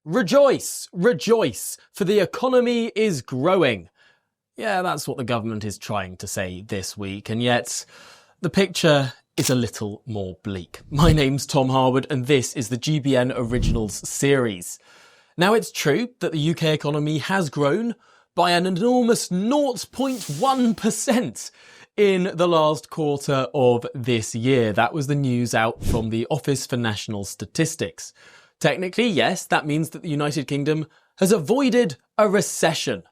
Rejoice, rejoice, for the economy is growing. Yeah, that's what the government is trying to say this week, and yet the picture is a little more bleak. My name's Tom Harwood, and this is the GBN Originals series. Now, it's true that the UK economy has grown by an enormous 0.1% in the last quarter of this year. That was the news out from the Office for National Statistics. Technically, yes, that means that the United Kingdom has avoided a recession.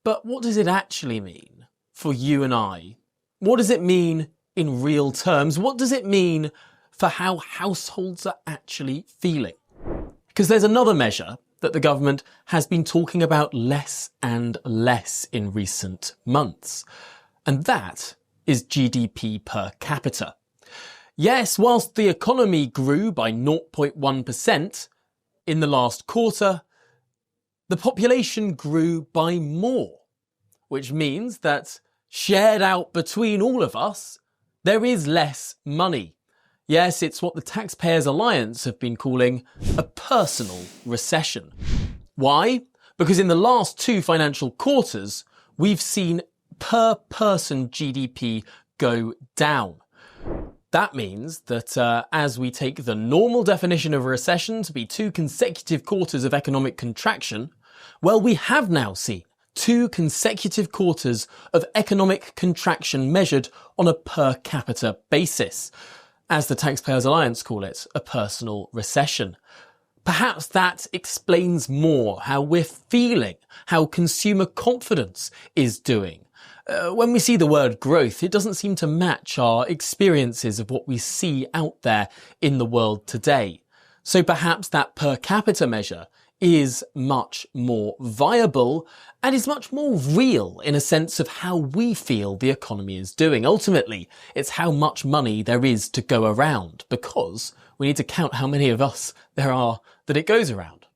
But what does it actually mean for you and I? What does it mean in real terms? What does it mean for how households are actually feeling? Because there's another measure that the government has been talking about less and less in recent months, and that is GDP per capita. Yes, whilst the economy grew by 0.1% in the last quarter, the population grew by more, which means that shared out between all of us, there is less money. Yes, it's what the Taxpayers Alliance have been calling a personal recession. Why? Because in the last two financial quarters, we've seen per person GDP go down. That means that as we take the normal definition of a recession to be 2 consecutive quarters of economic contraction, well, we have now seen 2 consecutive quarters of economic contraction measured on a per capita basis. As the Taxpayers Alliance call it, a personal recession. Perhaps that explains more how we're feeling, how consumer confidence is doing. When we see the word growth, it doesn't seem to match our experiences of what we see out there in the world today. So perhaps that per capita measure is much more viable and is much more real in a sense of how we feel the economy is doing. Ultimately, it's how much money there is to go around, because we need to count how many of us there are that it goes around.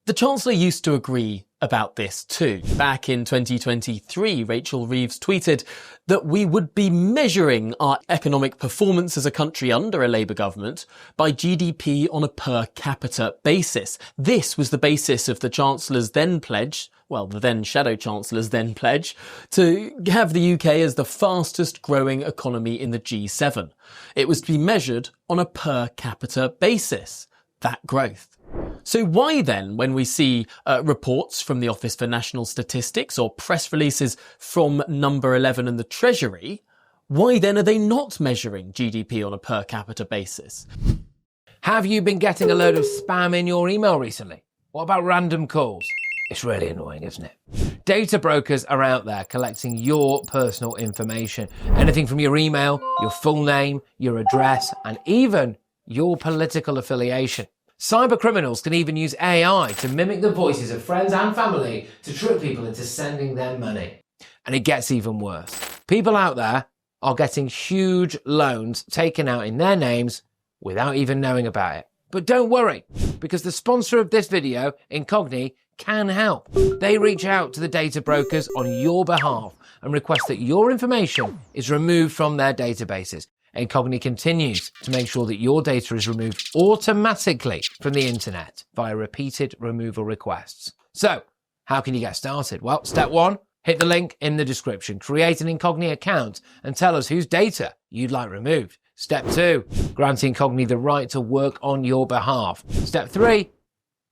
The Chancellor used to agree about this too. Back in 2023, Rachel Reeves tweeted that we would be measuring our economic performance as a country under a Labour government by GDP on a per capita basis. This was the basis of the Chancellor's then pledge, well, the then Shadow Chancellor's then pledge, to have the UK as the fastest growing economy in the G7. It was to be measured on a per capita basis, that growth. So why then, when we see reports from the Office for National Statistics or press releases from Number 11 and the Treasury, why then are they not measuring GDP on a per capita basis? Have you been getting a load of spam in your email recently? What about random calls? It's really annoying, isn't it? Data brokers are out there collecting your personal information. Anything from your email, your full name, your address, and even your political affiliation. Cyber criminals can even use AI to mimic the voices of friends and family to trick people into sending them money. And it gets even worse. People out there are getting huge loans taken out in their names without even knowing about it. But don't worry, because the sponsor of this video, Incogni, can help. They reach out to the data brokers on your behalf and request that your information is removed from their databases. Incogni continues to make sure that your data is removed automatically from the internet via repeated removal requests. So, how can you get started? Well, step 1, hit the link in the description. Create an Incogni account and tell us whose data you'd like removed. Step 2, grant Incogni the right to work on your behalf. Step 3,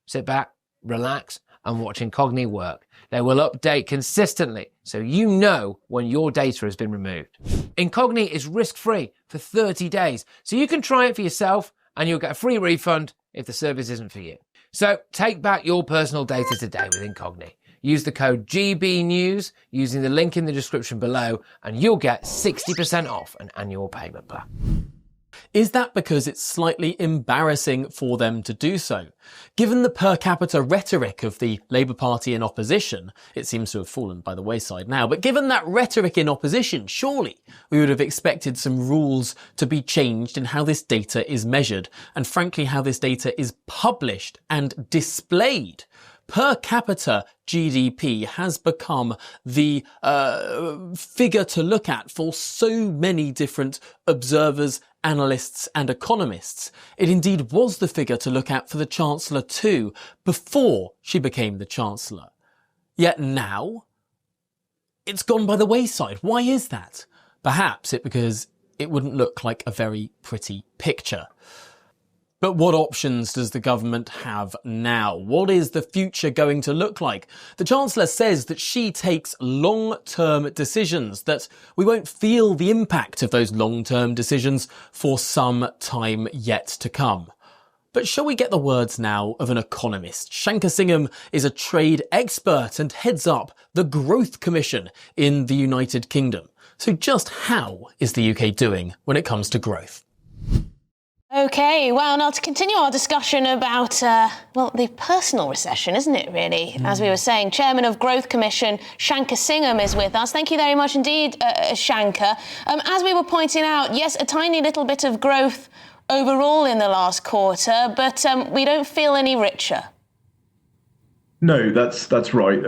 sit back, relax, and watch Incogni work. They will update consistently so you know when your data has been removed. Incogni is risk-free for 30 days, so you can try it for yourself and you'll get a free refund if the service isn't for you. So take back your personal data today with Incogni. Use the code GBNews using the link in the description below and you'll get 60% off an annual payment plan. Is that because it's slightly embarrassing for them to do so? Given the per capita rhetoric of the Labour Party in opposition, it seems to have fallen by the wayside now, but given that rhetoric in opposition, surely we would have expected some rules to be changed in how this data is measured, and frankly how this data is published and displayed. Per capita GDP has become the figure to look at for so many different observers analysts and economists, it indeed was the figure to look at for the Chancellor too, before she became the Chancellor. Yet now, it's gone by the wayside. Why is that? Perhaps it's because it wouldn't look like a very pretty picture. But what options does the government have now? What is the future going to look like? The Chancellor says that she takes long-term decisions, that we won't feel the impact of those long-term decisions for some time yet to come. But shall we get the words now of an economist? Shankar Singham is a trade expert and heads up the Growth Commission in the United Kingdom. So just how is the UK doing when it comes to growth? Okay, well, now to continue our discussion about, the personal recession, isn't it, really? As we were saying, Chairman of Growth Commission, Shankar Singham, is with us. Thank you very much indeed, Shankar. As we were pointing out, yes, a tiny little bit of growth overall in the last quarter, but we don't feel any richer. No, that's right.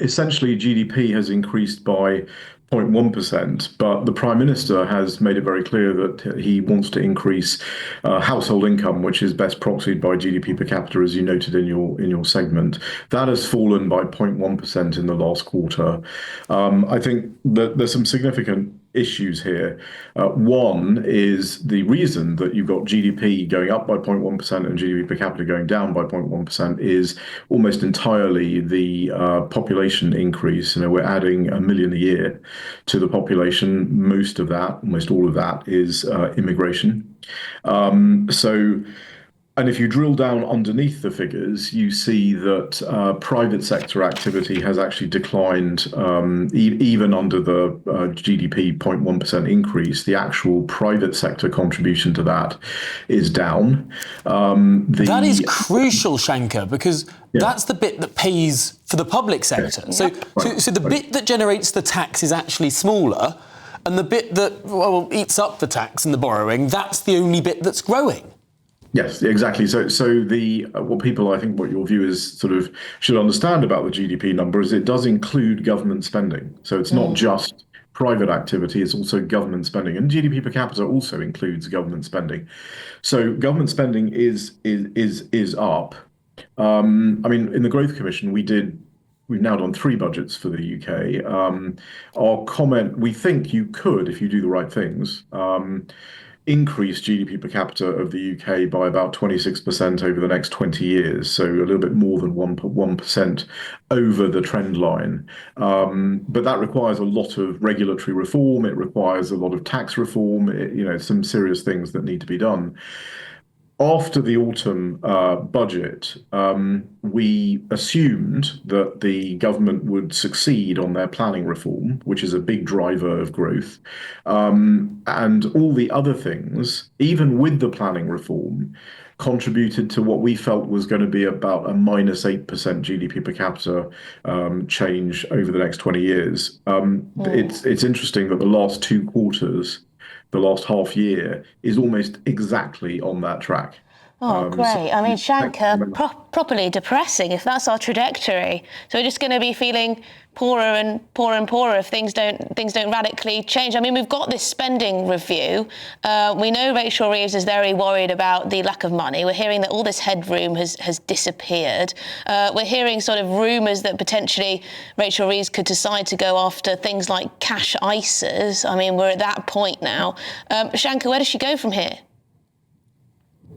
Essentially, GDP has increased by 0.1%, but the Prime Minister has made it very clear that he wants to increase household income, which is best proxied by GDP per capita, as you noted in your segment. That has fallen by 0.1% in the last quarter. I think that there's some significant issues here. One is the reason that you've got GDP going up by 0.1% and GDP per capita going down by 0.1% is almost entirely the population increase. We're adding 1 million a year to the population. Most of that, almost all of that, is immigration. And if you drill down underneath the figures, you see that private sector activity has actually declined even under the GDP 0.1% increase. The actual private sector contribution to that is down. That is crucial, Shankar, because that's the bit that pays for the public sector. Yeah. So the bit that generates the tax is actually smaller, and the bit that eats up the tax and the borrowing, that's the only bit that's growing. Yes, exactly. So what your viewers sort of should understand about the GDP number is it does include government spending. So it's not just private activity, it's also government spending. And GDP per capita also includes government spending. So government spending is up. In the Growth Commission, we've now done 3 budgets for the UK. Our comment, we think you could, if you do the right things, increase GDP per capita of the UK by about 26% over the next 20 years, so a little bit more than 1% over the trend line. But that requires a lot of regulatory reform. It requires a lot of tax reform. Some serious things that need to be done. After the autumn budget, we assumed that the government would succeed on their planning reform, which is a big driver of growth. And all the other things, even with the planning reform, contributed to what we felt was going to be about a -8% GDP per capita change over the next 20 years. It's interesting that the last 2 quarters, the last half year, is almost exactly on that track. Oh, great. Shankar, properly depressing if that's our trajectory. So we're just going to be feeling poorer and poorer if things don't radically change. We've got this spending review. We know Rachel Reeves is very worried about the lack of money. We're hearing that all this headroom has disappeared. We're hearing sort of rumours that potentially Rachel Reeves could decide to go after things like cash ISAs. We're at that point now. Shankar, where does she go from here?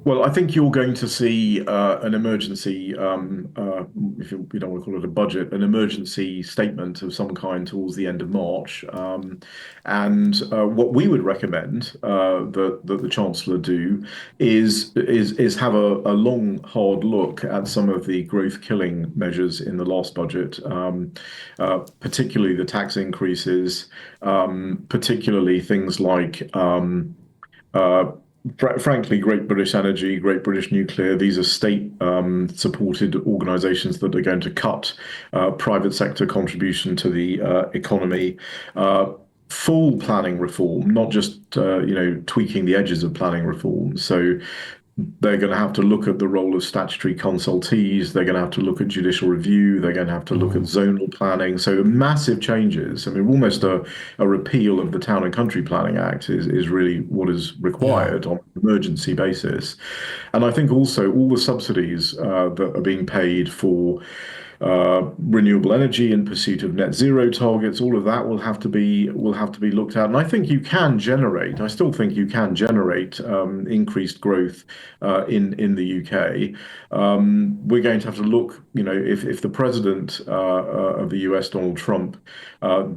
Well, I think you're going to see an emergency, if you don't want to call it a budget, an emergency statement of some kind towards the end of March. And what we would recommend that the Chancellor do is have a long, hard look at some of the growth-killing measures in the last budget, particularly the tax increases, particularly things like frankly, Great British Energy, Great British Nuclear. These are state-supported organisations that are going to cut private sector contribution to the economy. Full planning reform, not just tweaking the edges of planning reform. So They're going to have to look at the role of statutory consultees. They're going to have to look at judicial review. They're going to have to look at zonal planning. So massive changes. I mean, almost a repeal of the Town and Country Planning Act is really what is required on an emergency basis. And I think also all the subsidies that are being paid for renewable energy in pursuit of net zero targets, all of that will have to be looked at. And I think I still think you can generate increased growth in the UK. We're going to have to look, if the president of the US, Donald Trump,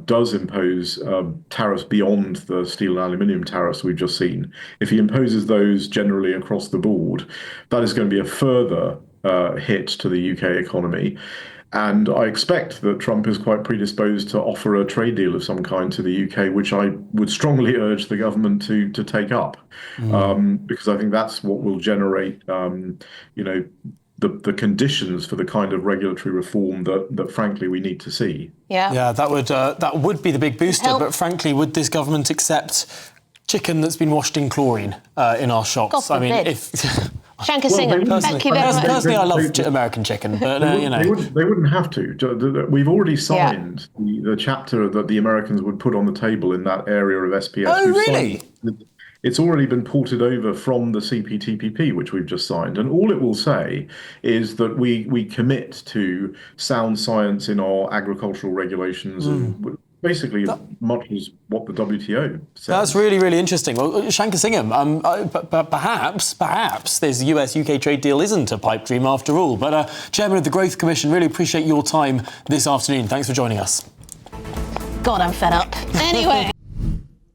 does impose tariffs beyond the steel and aluminium tariffs we've just seen, if he imposes those generally across the board, that is going to be a further hit to the UK economy. And I expect that Trump is quite predisposed to offer a trade deal of some kind to the UK, which I would strongly urge the government to take up, because I think that's what will generate, the conditions for the kind of regulatory reform that frankly we need to see. Yeah, that would be the big booster. But frankly, would this government accept chicken that's been washed in chlorine in our shops? God forbid. Shankar Singham, thank you very much. Personally, I love American chicken, but they wouldn't have to. We've already signed the chapter that the Americans would put on the table in that area of SPS. Oh, really? It's already been ported over from the CPTPP, which we've just signed. And all it will say is that we commit to sound science in our agricultural regulations and basically as much as what the WTO says. That's really, really interesting. Well, Shankar Singham, but perhaps this US-UK trade deal isn't a pipe dream after all. But Chairman of the Growth Commission, really appreciate your time this afternoon. Thanks for joining us. God, I'm fed up. Anyway.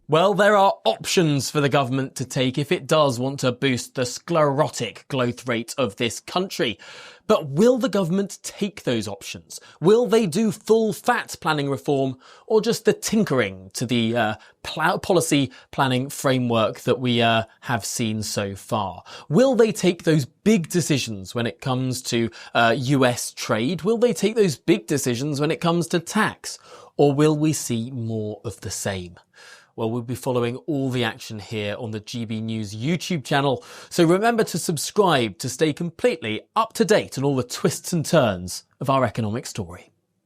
Well, there are options for the government to take if it does want to boost the sclerotic growth rate of this country. But will the government take those options? Will they do full fat planning reform or just the tinkering to the policy planning framework that we have seen so far? Will they take those big decisions when it comes to US trade? Will they take those big decisions when it comes to tax? Or will we see more of the same? Well, we'll be following all the action here on the GB News YouTube channel. So remember to subscribe to stay completely up to date on all the twists and turns of our economic story.